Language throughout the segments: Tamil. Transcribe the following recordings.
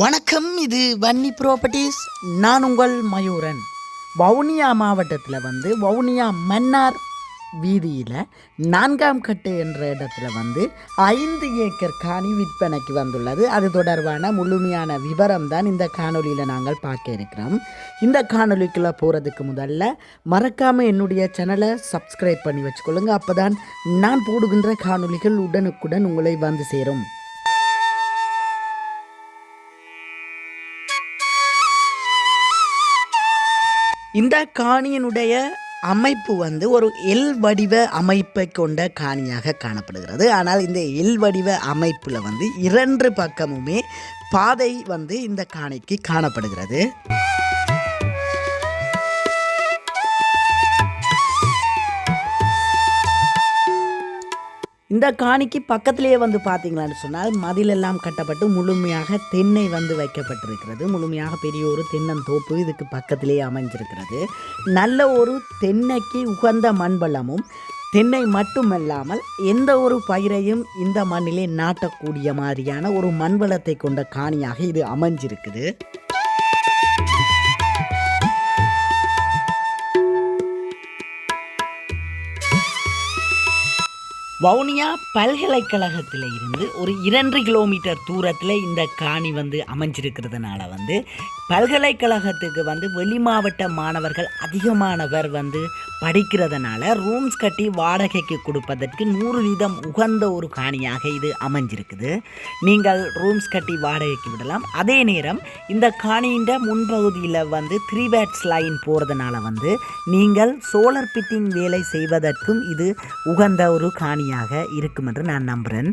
வணக்கம், இது வன்னி ப்ராப்பர்ட்டிஸ். நான் உங்கள் மயூரன். வவுனியா மாவட்டத்தில் வவுனியா மன்னார் வீதியில் 4ஆம் கட்டு என்ற இடத்துல 5 ஏக்கர் காணி விற்பனைக்கு வந்துள்ளது. அது தொடர்பான முழுமையான விவரம் தான் இந்த காணொலியில் நாங்கள் பார்க்க இருக்கிறோம். இந்த காணொலிக்குள்ளே போகிறதுக்கு முதல்ல மறக்காமல் என்னுடைய சேனலை சப்ஸ்கிரைப் பண்ணி வச்சுக்கொள்ளுங்க. அப்போ தான் நான் போடுகின்ற காணொலிகள் உடனுக்குடன் உங்களை வந்து சேரும். இந்த காணியினுடைய அமைப்பு ஒரு எல் வடிவ அமைப்பை கொண்ட காணியாக காணப்படுகிறது. ஆனால் இந்த எல் வடிவ அமைப்பில் 2 பக்கமுமே பாதை இந்த காணிக்கு காணப்படுகிறது. இந்த காணிக்கு பக்கத்திலேயே பார்த்தீங்களான்னு சொன்னால் மதிலெல்லாம் கட்டப்பட்டு முழுமையாக தென்னை வைக்கப்பட்டிருக்கிறது. முழுமையாக பெரிய ஒரு தென்னந்தோப்பு இதுக்கு பக்கத்திலேயே அமைஞ்சிருக்கிறது. நல்ல ஒரு தென்னைக்கு உகந்த மண்வளமும், தென்னை மட்டுமல்லாமல் எந்த ஒரு பயிரையும் இந்த மண்ணிலே நாட்டக்கூடிய மாதிரியான ஒரு மண்வளத்தை கொண்ட காணியாக இது அமைஞ்சிருக்குது. வவுனியா பல்கலைக்கழகத்தில் இருந்து ஒரு 2 கிலோமீட்டர் தூரத்தில் இந்த காணி அமைஞ்சிருக்கிறதுனால பல்கலைக்கழகத்துக்கு வெளி மாவட்ட மாணவர்கள் அதிகமானவர் படிக்கிறதுனால ரூம்ஸ் கட்டி வாடகைக்கு கொடுப்பதற்கு 100% உகந்த ஒரு காணியாக இது அமைஞ்சிருக்குது. நீங்கள் ரூம்ஸ் கட்டி வாடகைக்கு விடலாம். அதே நேரம் இந்த காணியின் முன்பகுதியில் 3 பேட்ஸ் லைன் போகிறதுனால நீங்கள் சோலார் பிட்டிங் வேலை செய்வதற்கும் இது உகந்த ஒரு காணியாக இருக்கும் என்று நான் நம்புகிறேன்.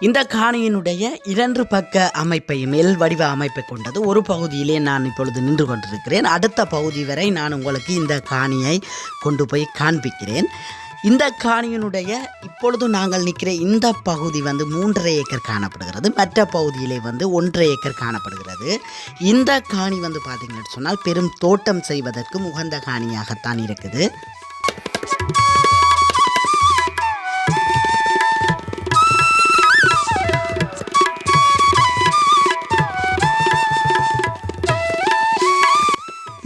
இந்த காணியினுடைய 2 பக்க அமைப்பையும் எல் வடிவ அமைப்பை கொண்டது. ஒரு பகுதியிலே நான் இப்பொழுது நின்று கொண்டிருக்கிறேன். அடுத்த பகுதி வரை நான் உங்களுக்கு இந்த காணியை கொண்டு போய் காண்பிக்கிறேன். இந்த காணியினுடைய இப்பொழுது நாங்கள் நிற்கிற இந்த பகுதி 3.5 ஏக்கர் காணப்படுகிறது. மற்ற பகுதியிலே 1.5 ஏக்கர் காணப்படுகிறது. இந்த காணி பார்த்தீங்கன்னு சொன்னால் பெரும் தோட்டம் செய்வதற்கும் உகந்த காணியாகத்தான் இருக்குது.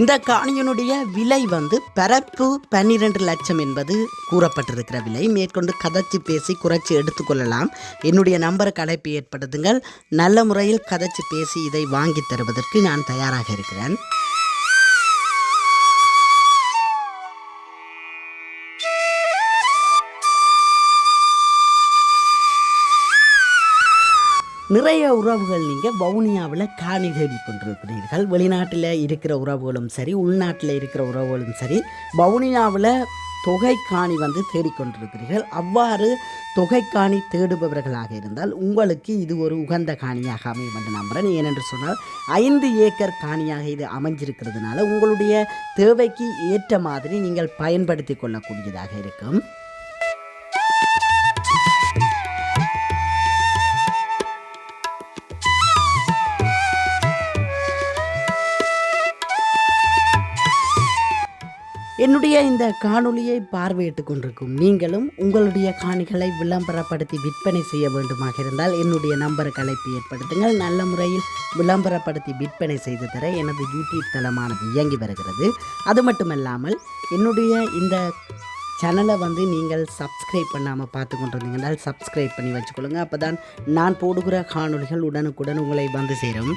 இந்த காணியினுடைய விலை பரப்பு 12 லட்சம் என்பது கூறப்பட்டிருக்கிற விலை. மேற்கொண்டு கதைச்சி பேசி குறைச்சி எடுத்துக்கொள்ளலாம். என்னுடைய நம்பருக்கு அழைப்பு ஏற்படுத்துங்கள். நல்ல முறையில் கதைச்சி பேசி இதை வாங்கி தருவதற்கு நான் தயாராக இருக்கிறேன். நிறைய உறவுகள் நீங்கள் வவுனியாவில் காணி தேடி கொண்டிருக்கிறீர்கள். வெளிநாட்டில் இருக்கிற உறவுகளும் சரி, உள்நாட்டில் இருக்கிற உறவுகளும் சரி, வவுனியாவில் தொகை காணி தேடிக்கொண்டிருக்கிறீர்கள். அவ்வாறு தொகை காணி தேடுபவர்களாக இருந்தால் உங்களுக்கு இது ஒரு உகந்த காணியாக அமையும் என்று நம்புகிறேன். ஏனென்று சொன்னால் 5 ஏக்கர் காணியாக இது அமைஞ்சிருக்கிறதுனால உங்களுடைய தேவைக்கு ஏற்ற மாதிரி நீங்கள் பயன்படுத்தி கொள்ளக்கூடியதாக இருக்கும். என்னுடைய இந்த காணொலியை பார்வையிட்டு கொண்டிருக்கும் நீங்களும் உங்களுடைய காணிகளை விளம்பரப்படுத்தி விற்பனை செய்ய வேண்டுமாக இருந்தால் என்னுடைய நம்பருக்கு அழைப்பு ஏற்படுத்துங்கள். நல்ல முறையில் விளம்பரப்படுத்தி விற்பனை செய்து தர எனது யூடியூப் தளமானது இயங்கி வருகிறது. அது மட்டுமல்லாமல் என்னுடைய இந்த சேனலை நீங்கள் சப்ஸ்கிரைப் பண்ணாமல் பார்த்து கொண்டிருந்தீங்கன்னால் சப்ஸ்கிரைப் பண்ணி வச்சுக்கொள்ளுங்க. அப்போ தான் நான் போடுகிற காணொலிகள் உடனுக்குடன் உங்களை வந்து சேரும்.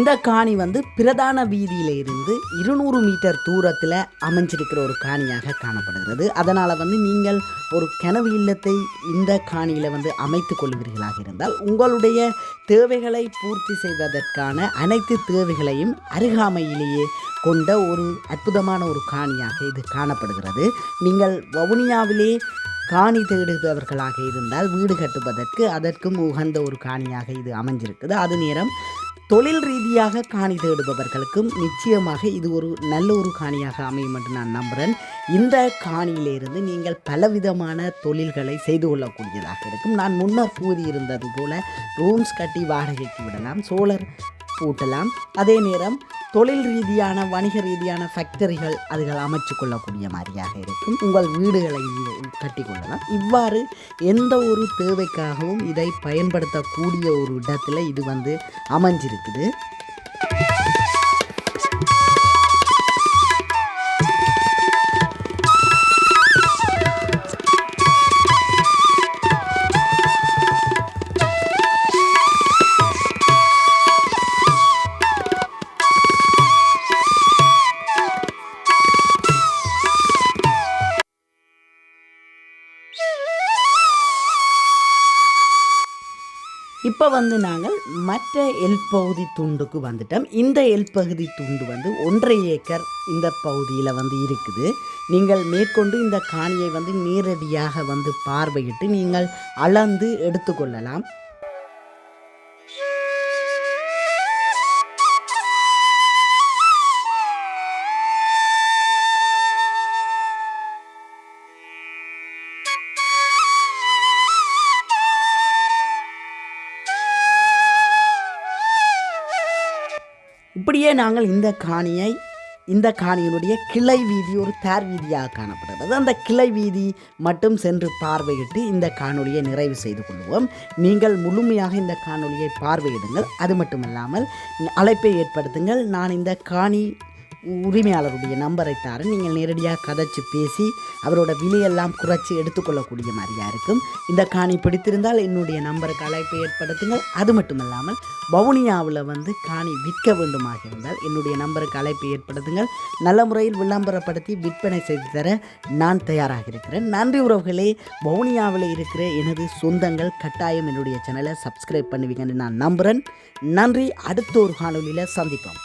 இந்த காணி பிரதான வீதியில் இருந்து 200 மீட்டர் தூரத்தில் அமைஞ்சிருக்கிற ஒரு காணியாக காணப்படுகிறது. அதனால் நீங்கள் ஒரு கனவு இல்லத்தை இந்த காணியில் அமைத்து கொள்வீர்களாக இருந்தால் உங்களுடைய தேவைகளை பூர்த்தி செய்வதற்கான அனைத்து தேவைகளையும் அருகாமையிலேயே கொண்ட ஒரு அற்புதமான ஒரு காணியாக இது காணப்படுகிறது. நீங்கள் வவுனியாவிலே காணி தேடுபவர்களாக இருந்தால் வீடு கட்டுவதற்கு அதற்கும் உகந்த ஒரு காணியாக இது அமைஞ்சிருக்குது. அது நேரம் தொழில் ரீதியாக காணி தேடுபவர்களுக்கும் நிச்சயமாக இது ஒரு நல்ல ஒரு காணியாக அமையும் என்று நான் நம்புகிறேன். இந்த காணியிலிருந்து நீங்கள் பலவிதமான தொழில்களை செய்து கொள்ளக்கூடியதாக இருக்கும். நான் முன்னர் கூறியிருந்தது போல ரூம்ஸ் கட்டி வாடகைக்கு விடலாம், சோலர் பூட்டலாம், அதே நேரம் தொழில் ரீதியான வணிக ரீதியான ஃபேக்டரிகள் அதுகள் அமைச்சு கொள்ளக்கூடிய மாதிரியாக இருக்கும். உங்கள் வீடுகளை கட்டி கொள்ளலாம். இவ்வாறு எந்த ஒரு தேவைக்காகவும் இதை பயன்படுத்தக்கூடிய ஒரு இடத்துல இது வந்து அமைஞ்சிருக்குது. இப்போ வந்து நாங்கள் மற்ற எல்பகுதி துண்டுக்கு வந்துட்டோம். இந்த எல்பகுதி துண்டு வந்து 1.5 ஏக்கர் இந்த பகுதியில் வந்து இருக்குது. நீங்கள் மேற்கொண்டு இந்த காணியை வந்து நேரடியாக வந்து பார்வையிட்டு நீங்கள் அளந்து எடுத்துக்கொள்ளலாம். இப்படியே நாங்கள் இந்த காணியினுடைய கிளை வீதி ஒரு தேர் வீதியாக காணப்படுகிறது. அந்த கிளை வீதி மட்டும் சென்று பார்வையிட்டு இந்த காணொலியை நிறைவு செய்து கொள்வோம். நீங்கள் முழுமையாக இந்த காணொலியை பார்வையிடுங்கள். அது மட்டுமல்லாமல் அழைப்பை ஏற்படுத்துங்கள். நான் இந்த காணி உரிமையாளருடைய நம்பரை தாரேன். நீங்கள் நேரடியாக கதைச்சு பேசி அவரோட விலையெல்லாம் குறைச்சி எடுத்துக்கொள்ளக்கூடிய மாதிரியாக இருக்கும். இந்த காணி பிடித்திருந்தால் என்னுடைய நம்பருக்கு அழைப்பை ஏற்படுத்துங்கள். அது மட்டுமல்லாமல் வவுனியாவில் வந்து காணி விற்க வேண்டுமாக இருந்தால் என்னுடைய நம்பருக்கு அழைப்பை ஏற்படுத்துங்கள். நல்ல முறையில் விளம்பரப்படுத்தி விற்பனை செய்து தர நான் தயாராக இருக்கிறேன். நன்றி உறவுகளே. வவுனியாவில் இருக்கிற எனது சொந்தங்கள் கட்டாயம் என்னுடைய சேனலை சப்ஸ்கிரைப் பண்ணுவீங்கன்னு நான் நம்புகிறேன். நன்றி. அடுத்த ஒரு காணொலியில் சந்திப்போம்.